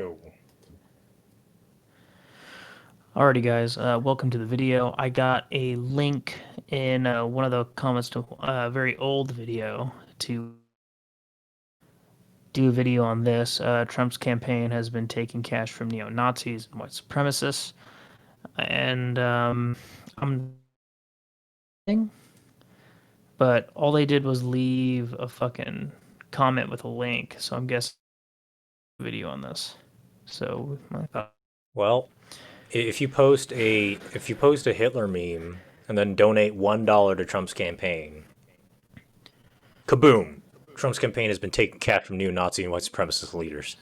go. Alrighty, guys. Welcome to the video. I got a link in one of the comments to a very old video to do a video on this. Trump's campaign has been taking cash from neo-Nazis and white supremacists, and I'm, but all they did was leave a fucking comment with a link. So I'm guessing video on this. So I thought, Well, if you post a Hitler meme and then donate $1 to Trump's campaign, kaboom! Trump's campaign has been taking cash from neo-Nazi and white supremacist leaders.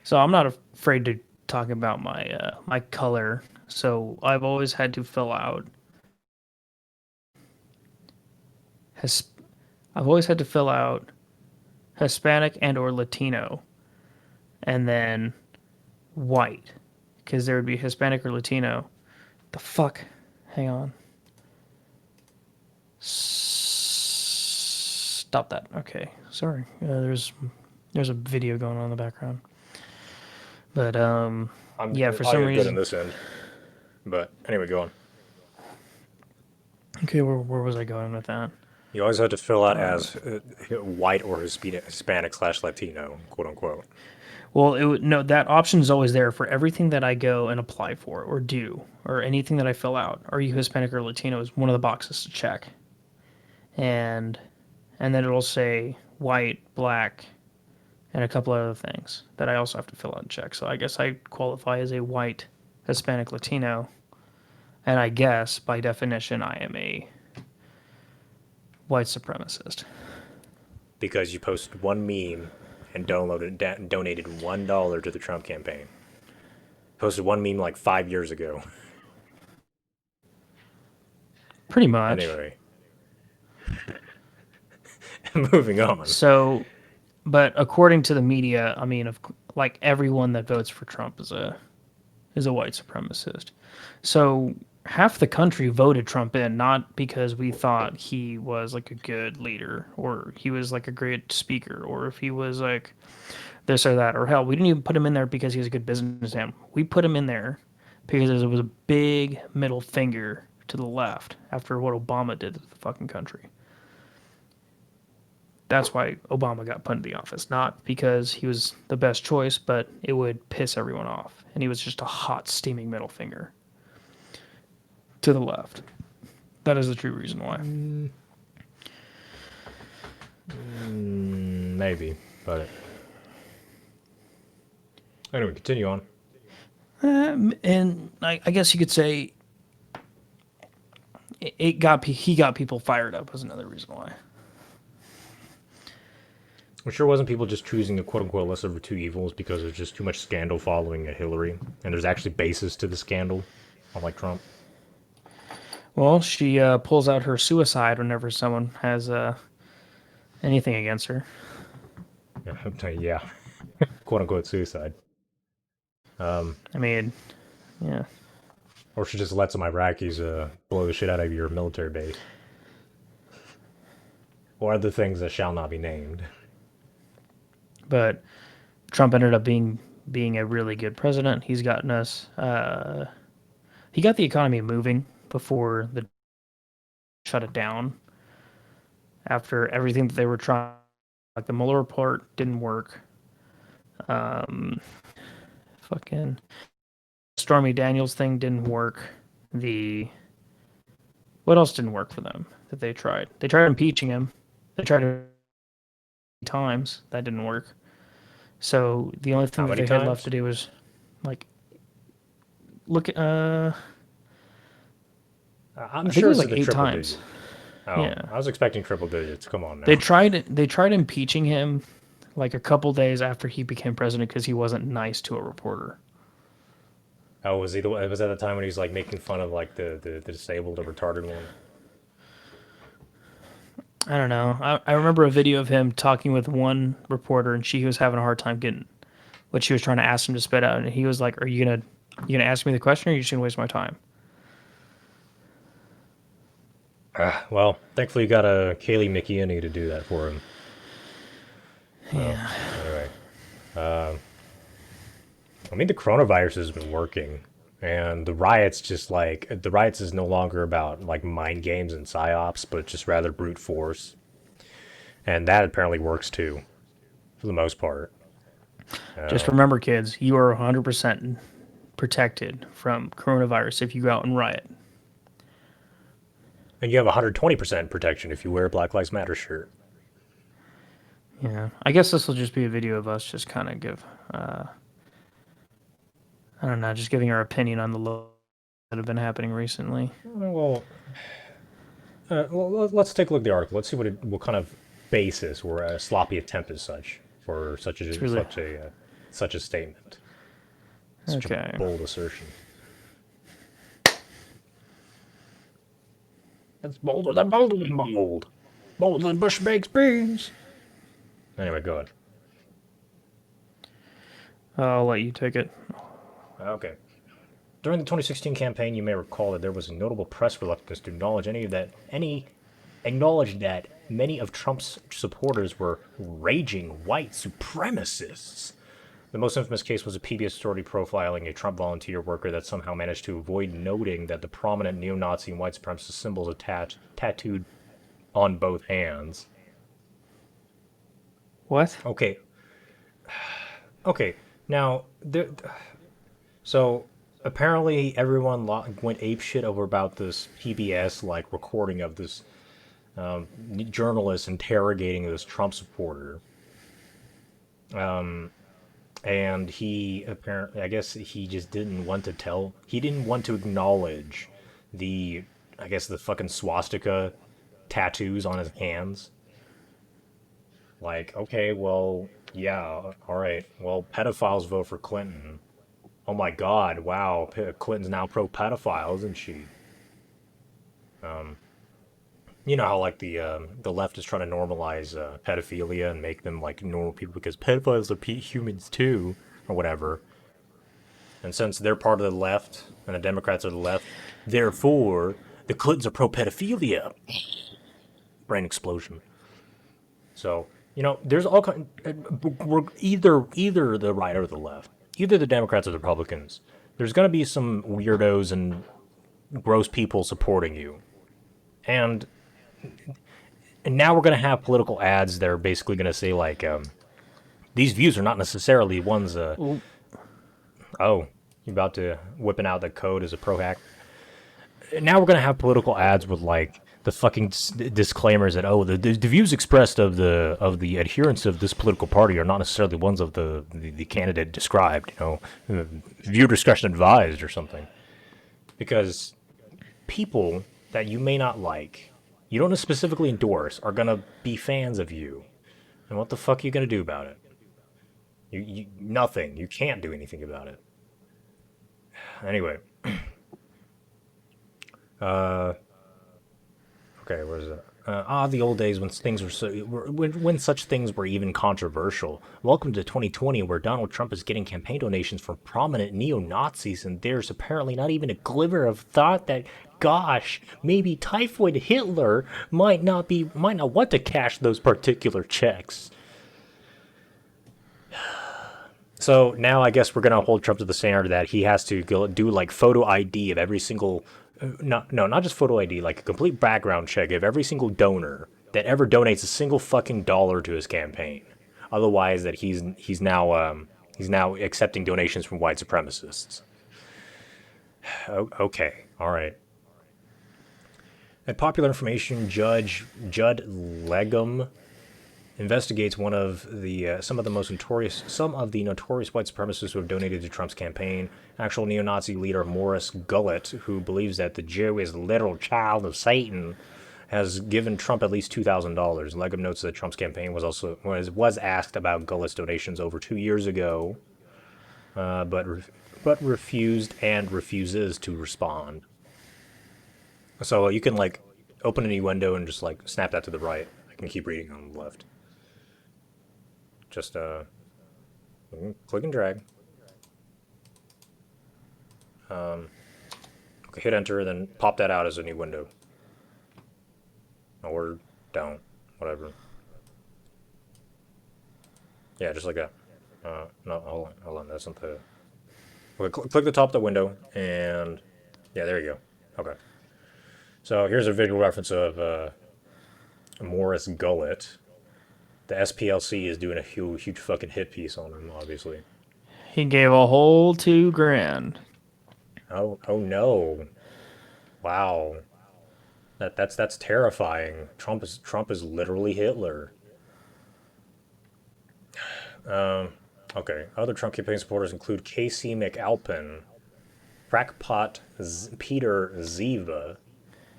so I'm not afraid to talk about my color. So I've always had to fill out has I've always had to fill out Hispanic and or Latino, and then white, because there would be Hispanic or Latino. The fuck? Hang on. Stop that. Okay, sorry. There's a video going on in the background, but yeah, for some Audio good in reason. this end, but anyway, go on. Okay, where was I going with that? You always have to fill out Uh, as white or Hispanic slash Latino, quote unquote. well, no, that option is always there for everything that I go and apply for or do or anything that I fill out. Are you Hispanic or Latino is one of the boxes to check, and and then it'll say white, black, and a couple other things that I also have to fill out and check. So I guess I qualify as a white, Hispanic, Latino, and I guess by definition I am a white supremacist. Because you posted one meme and donated $1 to the Trump campaign. Posted one meme like 5 years ago. Pretty much. Anyway, moving on. So, but according to the media, I mean, like everyone that votes for Trump is a white supremacist. So half the country voted Trump in, not because we thought he was like a good leader or he was like a great speaker or if he was like this or that, or hell, we didn't even put him in there because he was a good businessman. We put him in there because it was a big middle finger to the left after what Obama did to the fucking country. That's why Obama got put in the office, not because he was the best choice, but it would piss everyone off. And he was just a hot, steaming middle finger to the left. That is the true reason why. Maybe, but anyway, continue on. And I guess you could say he got people fired up was another reason why. I'm sure wasn't people just choosing the quote unquote lesser of two evils because there's just too much scandal following a Hillary, and there's actually basis to the scandal, unlike Trump. Well, she pulls out her suicide whenever someone has anything against her. Yeah, quote unquote suicide. I mean, yeah. Or she just let some Iraqis blow the shit out of your military base, or other things that shall not be named. But Trump ended up being a really good president. He's gotten us. He got the economy moving before the shut it down. After everything that they were trying, like the Mueller report didn't work. Um, fucking Stormy Daniels thing didn't work. The what else didn't work for them that they tried? They tried impeaching him. They tried it times. That didn't work. So the only thing How that many they had left times? to do was like look at I'm I think it sure was it's in like the eight triple times. digits. Oh, Yeah. I was expecting triple digits. Come on now. They tried impeaching him like a couple days after he became president because he wasn't nice to a reporter. Oh, was he the? Was that the time when he was like making fun of like the disabled or retarded one? I don't know. I remember a video of him talking with one reporter and she was having a hard time getting what she was trying to ask him to spit out, and he was like, "Are you gonna ask me the question, or are you just gonna waste my time?" Well, thankfully you got a Kaylee McEnany to do that for him. So Yeah. anyway, I mean, the coronavirus has been working, and the riots is no longer about like mind games and psyops, but just rather brute force, and that apparently works too, for the most part. Just Uh, remember, kids, you are 100% protected from coronavirus if you go out and riot. and you have 120% protection if you wear a Black Lives Matter shirt. Yeah, I guess this will just be a video of us just kind of I don't know, just giving our opinion on the laws that have been happening recently. Well, let's take a look at the article. Let's see what kind of basis or a sloppy attempt as such for It's really such a statement, such a okay. bold assertion. It's bolder than bold. Bolder than Bush bakes beans. Anyway, go ahead. I'll let you take it. Okay. During the 2016 campaign, you may recall that there was a notable press reluctance to acknowledge that many of Trump's supporters were raging white supremacists. The most infamous case was a PBS story profiling a Trump volunteer worker that somehow managed to avoid noting that the prominent neo-Nazi and white supremacist symbols tattooed on both hands. What? Okay, okay. Now, so apparently everyone went apeshit over about this PBS like recording of this journalist interrogating this Trump supporter. And he apparently, I guess he just didn't want to he didn't want to acknowledge the, I guess, the fucking swastika tattoos on his hands. Like, okay, well, yeah, all right. Well, pedophiles vote for Clinton. Oh my God, wow, Clinton's now pro pedophile, isn't she? You know how like the left is trying to normalize pedophilia and make them like normal people because pedophiles are humans too, or whatever. And since they're part of the left and the Democrats are the left, therefore the Clintons are pro pedophilia. Brain explosion. So there's all kind. We're either the right or the left, either the Democrats or the Republicans. There's gonna be some weirdos and gross people supporting you, and now we're gonna have political ads that are basically gonna say like, these views are not necessarily ones. Well, Oh, you about to whipping out the code as a pro hack? Now we're gonna have political ads with like the fucking disclaimers that the views expressed of the adherents of this political party are not necessarily ones of the candidate described. Viewer discretion advised or something. Because people that you may not like, you don't specifically endorse, are gonna be fans of you. And what the fuck are you gonna do about it? You nothing. You can't do anything about it. Anyway, okay, where's that? The old days when things were when such things were even controversial. Welcome to 2020, where Donald Trump is getting campaign donations from prominent neo-Nazis, and there's apparently not even a glimmer of thought that, gosh, maybe typhoid Hitler might not want to cash those particular checks. So now I guess we're gonna hold Trump to the standard that he has to go do like photo ID of every single, not just photo ID, like a complete background check of every single donor that ever donates a single fucking dollar to his campaign. Otherwise, that he's now accepting donations from white supremacists. Okay, all right. And popular information judge Judd Legum investigates one of the some of the notorious white supremacists who have donated to Trump's campaign. Actual neo-Nazi leader Morris Gullett, who believes that the Jew is the literal child of Satan, has given Trump at least $2,000. Legum notes that Trump's campaign was asked about Gullett's donations over 2 years ago, but refused and refuses to respond. So you can like open a new window and just like snap that to the right. I can keep reading on the left. Just click and drag. Okay, hit enter, then pop that out as a new window. Or don't, whatever. Yeah, just like that. No, hold on, that's not the Click the top of the window, and yeah, there you go. Okay. So here's a visual reference of Morris Gullet. The SPLC is doing a huge fucking hit piece on him, obviously. He gave a whole 2 grand. Oh no! Wow, that's terrifying. Trump is literally Hitler. Okay, other Trump campaign supporters include Casey McAlpin, crackpot Peter Ziva,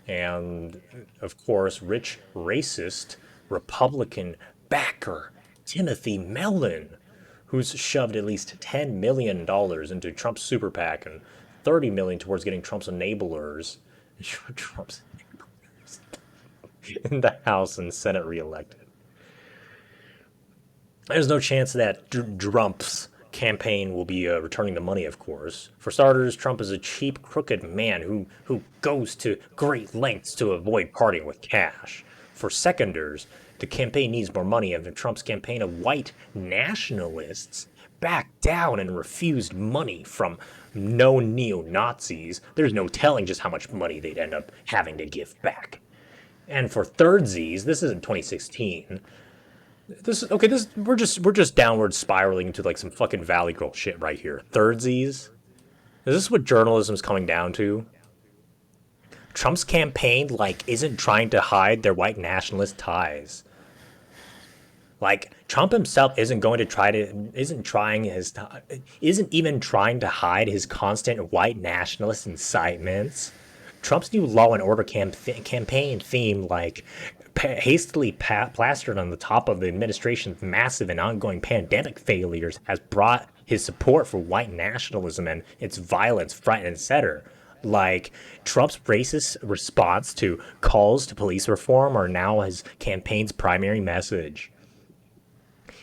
and of course, rich racist Republican backer Timothy Mellon, who's shoved at least $10 million into Trump's super PAC and 30 million towards getting Trump's enablers, Trump's in the House and Senate reelected. There's no chance that Trump's campaign will be returning the money, of course. For starters, Trump is a cheap, crooked man who goes to great lengths to avoid parting with cash. For seconders, the campaign needs more money, and Trump's campaign of white nationalists backed down and refused money from known neo-Nazis. There's no telling just how much money they'd end up having to give back. And for thirdsies, this isn't 2016. This okay. This we're just downward spiraling into like some fucking Valley Girl shit right here. Thirdsies. Is this what journalism's coming down to? Trump's campaign like isn't trying to hide their white nationalist ties. Like Trump himself isn't going to try to isn't even trying to hide his constant white nationalist incitements. Trump's new law and order campaign theme, like hastily plastered on the top of the administration's massive and ongoing pandemic failures, has brought his support for white nationalism and its violence front and center. Like Trump's racist response to calls to police reform are now his campaign's primary message.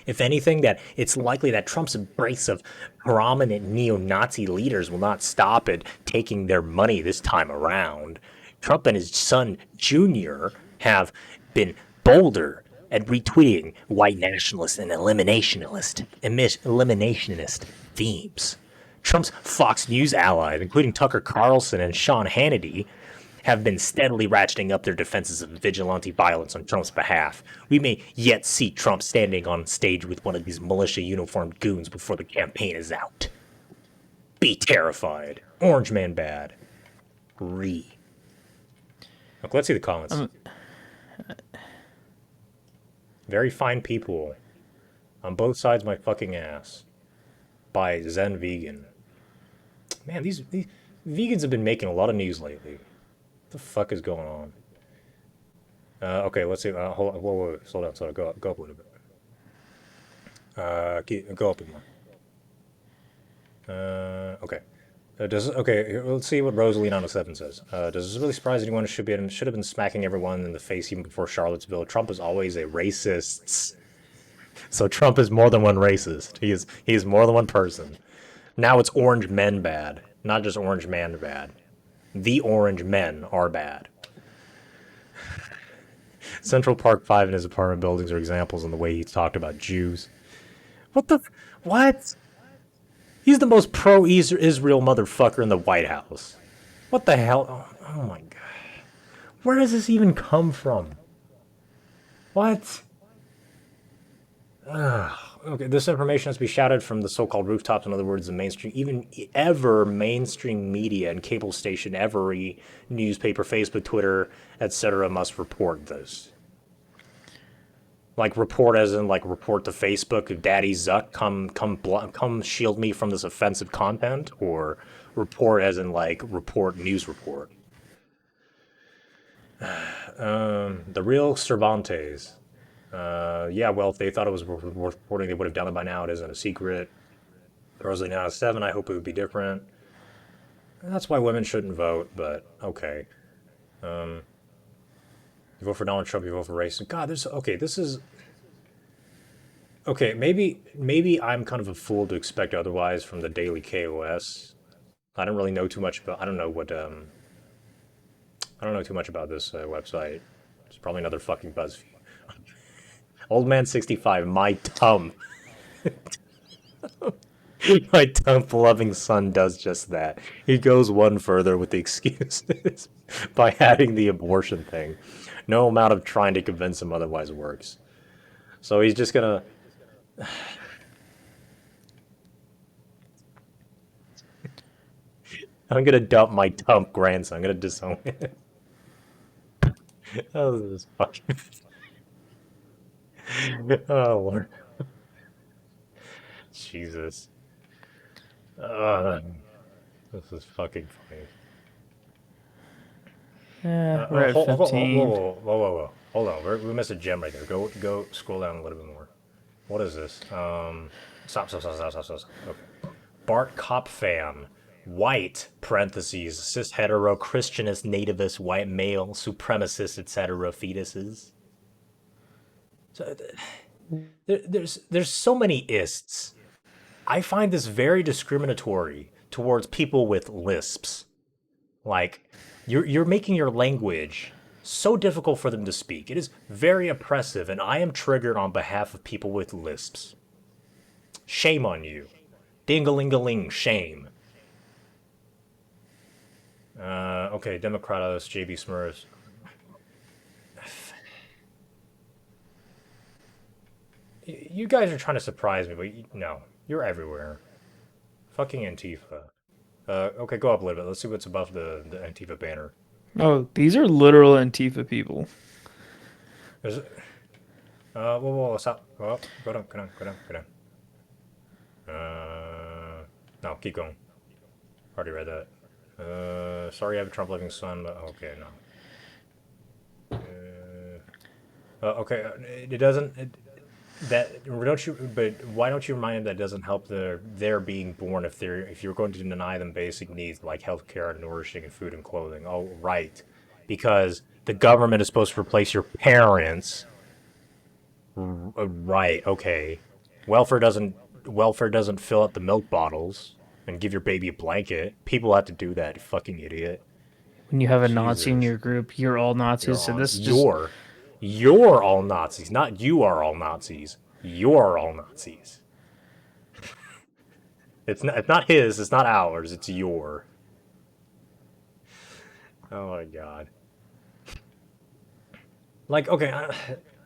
If anything, that it's likely that Trump's embrace of prominent neo-Nazi leaders will not stop at taking their money this time around. Trump and his son Jr. have been bolder at retweeting white nationalist and eliminationist themes. Trump's Fox News allies, including Tucker Carlson and Sean Hannity, have been steadily ratcheting up their defenses of vigilante violence on Trump's behalf. We may yet see Trump standing on stage with one of these militia uniformed goons before the campaign is out. Be terrified. Orange man bad. Okay, let's see the comments. Very fine people. On both sides my fucking ass. By Zen Vegan. Man, these vegans have been making a lot of news lately. What the fuck is going on? Okay, let's see. Hold on. Whoa, slow down. Go up a little bit. Go up a more. Okay. Let's see what Rosalie97 says. Does this really surprise anyone? Should have been smacking everyone in the face even before Charlottesville. Trump is always a racist. So Trump is more than one racist. He is more than one person. Now it's orange men bad, not just orange man bad. The orange men are bad. Central Park 5 and his apartment buildings are examples in the way he's talked about Jews. What? He's the most pro-Israel motherfucker in the White House. What the hell? Oh my god. Where does this even come from? What? Okay, this information has to be shouted from the so-called rooftops. In other words, the mainstream media and cable station, every newspaper, Facebook, Twitter, etc. must report this. Like report as in like report to Facebook, Daddy Zuck, come shield me from this offensive content, or report as in like news report. The real Cervantes. Yeah, well, if they thought it was worth reporting, they would have done it by now. It isn't a secret. Rosalie now is 7. I hope it would be different. That's why women shouldn't vote, but okay. You vote for Donald Trump, you vote for race. God, this is... Okay, maybe I'm kind of a fool to expect otherwise from the Daily KOS. I don't really know too much about... I don't know too much about this website. It's probably another fucking BuzzFeed. Old man 65, my tum. My Trump-loving son does just that. He goes one further with the excuses by adding the abortion thing. No amount of trying to convince him otherwise works. So he's just gonna. I'm gonna dump my Trump grandson. I'm gonna disown him. Oh, this is fucking. Oh Lord, Jesus. Uh, this is fucking funny. Yeah, we're at Hold, hold, hold, whoa, 15. whoa, whoa, whoa, whoa. Hold on, we missed a gem right there. Go, scroll down a little bit more. What is this? Stop. Okay. Bart Cop fam. White, parentheses, cis hetero, Christianist, nativist, white male, supremacist, etc. fetuses. So there's so many ists. I find this very discriminatory towards people with lisps. Like you're making your language so difficult for them to speak. It is very oppressive, and I am triggered on behalf of people with lisps. Shame on you. Ding-a-ling-a-ling, shame. Okay, Democratos, JB Smurfs. You guys are trying to surprise me, but no, you're everywhere. Fucking Antifa. Okay, go up a little bit. Let's see what's above the Antifa banner. Oh, these are literal Antifa people. There's, whoa, stop. Oh, go down. No, keep going. Already read that. Sorry, I have a Trump living son, but okay, no. Okay, it doesn't. That don't you? But why don't you remind them that it doesn't help their being born if you're going to deny them basic needs like healthcare, nourishing, and food and clothing? Oh, right, because the government is supposed to replace your parents. Right. Okay. Welfare doesn't fill up the milk bottles and give your baby a blanket. People have to do that. You fucking idiot. When you have a Nazi in Jesus. your group, you're all You're Nazis. So on. this just You're all Nazis, not you are all Nazis. You're all Nazis. It's not his. It's not ours. It's your. Oh my god. Like okay,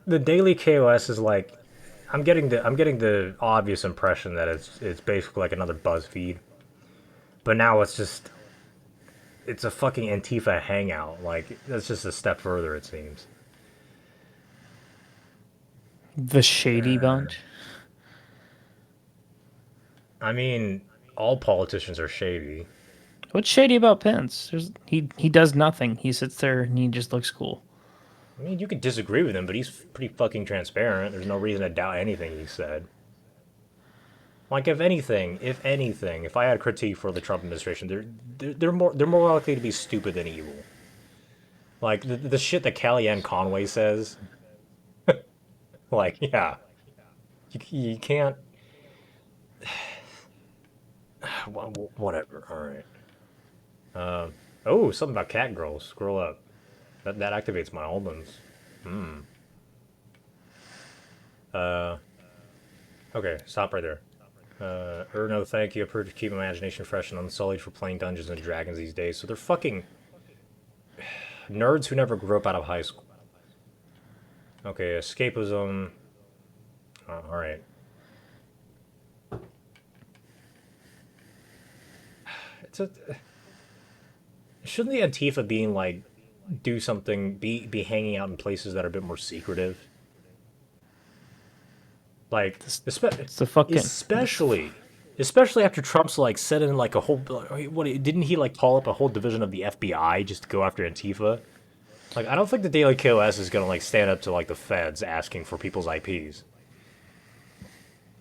the Daily KOS is like. I'm getting the obvious impression that it's basically like another BuzzFeed, but now it's a fucking Antifa hangout. Like that's just a step further. It seems. the shady bunch. I mean, all politicians are shady. What's shady about Pence? He does nothing. He sits there and he just looks cool. I mean, you could disagree with him, but he's pretty fucking transparent. There's no reason to doubt anything he said. Like, if anything, if I had critique for the Trump administration, they're more likely to be stupid than evil. Like the shit that Kellyanne Conway says. Like, yeah, you can't. Whatever. All right. Oh, something about cat girls. Scroll up. That activates my almonds. Okay, stop right there. No, thank you. I prefer to keep my imagination fresh and unsullied for playing Dungeons and Dragons these days. So they're fucking nerds who never grew up out of high school. Okay, escapism. All right. It's a. Shouldn't the Antifa being like do something, be hanging out in places that are a bit more secretive? Like, It's the fucking especially after Trump's like set in like a whole what didn't he like call up a whole division of the FBI just to go after Antifa? Like, I don't think the Daily KOS is gonna like stand up to like the feds asking for people's IPs.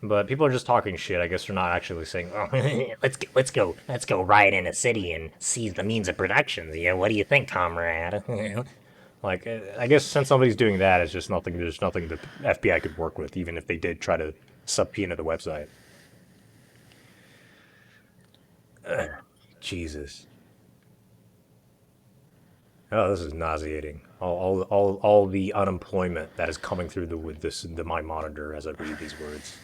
But people are just talking shit. I guess they're not actually saying, "Oh, let's go riot in a city and seize the means of production." Yeah, what do you think, comrade? Like, I guess since somebody's doing that, it's just nothing. There's nothing the FBI could work with, even if they did try to subpoena the website. Jesus. Oh, this is nauseating. All the unemployment that is coming through my monitor as I read these words.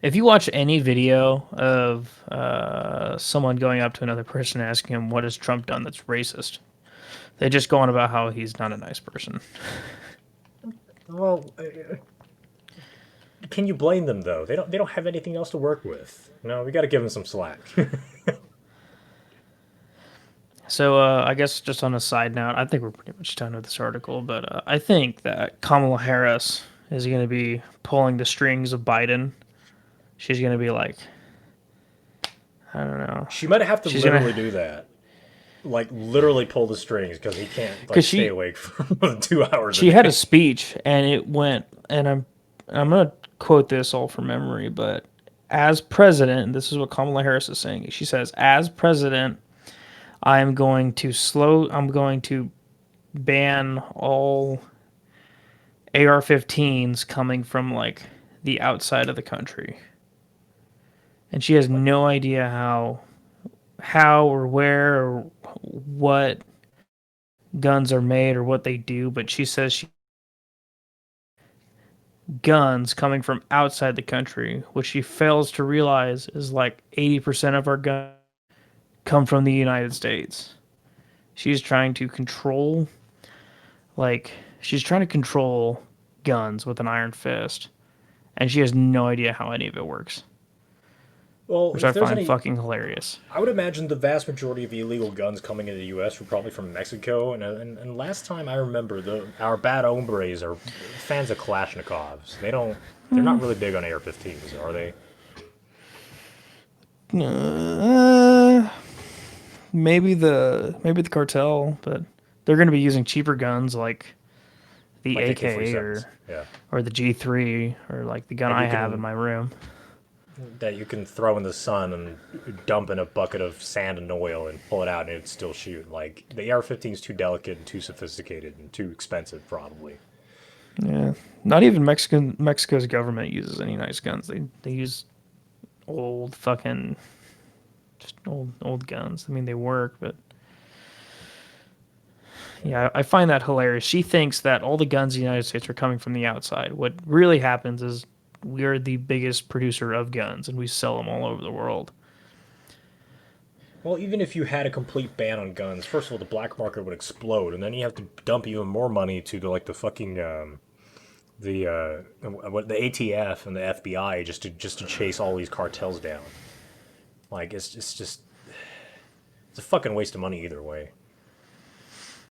If you watch any video of someone going up to another person and asking him what has Trump done that's racist, they just go on about how he's not a nice person. Well, can you blame them though? They don't have anything else to work with. No, we got to give them some slack. So I guess just on a side note, I think we're pretty much done with this article, but I think that Kamala Harris is going to be pulling the strings of Biden. She's going to be like, I don't know. She might have to She's going literally to, do that. Like literally pull the strings because he can't like because stay awake for more than 2 hours a she had a day. speech and it went, and I'm going to quote this all from memory, but as president, and this is what Kamala Harris is saying. She says, as president, I'm going to ban all AR-15s coming from like the outside of the country. And she has no idea how or where or what guns are made or what they do, but she says guns coming from outside the country, which she fails to realize is like 80% of our guns come from the United States. She's trying to control like she's trying to control guns with an iron fist, and she has no idea how any of it works, Well, which if I there's find any, fucking hilarious. I would imagine the vast majority of illegal guns coming into the U.S. were probably from Mexico. And last time I remember, our bad hombres are fans of Kalashnikovs. They're not really big on AR-15s, are they? Uh, maybe the cartel, but they're going to be using cheaper guns like the Like AK AK-47s. Yeah. or the G3 or like the gun That I you have in can my room. that you can throw in the sun and dump in a bucket of sand and oil and pull it out and it'd still shoot. Like the AR-15 is too delicate and too sophisticated and too expensive, probably. Yeah, not even Mexico's government uses any nice guns. They use old fucking just old guns. I mean, they work, but yeah, I find that hilarious. She thinks that all the guns in the United States are coming from the outside. What really happens is we are the biggest producer of guns, and we sell them all over the world. Well, even if you had a complete ban on guns, first of all, the black market would explode, and then you have to dump even more money to the fucking the ATF and the FBI just to chase all these cartels down. Like it's just it's a fucking waste of money either way.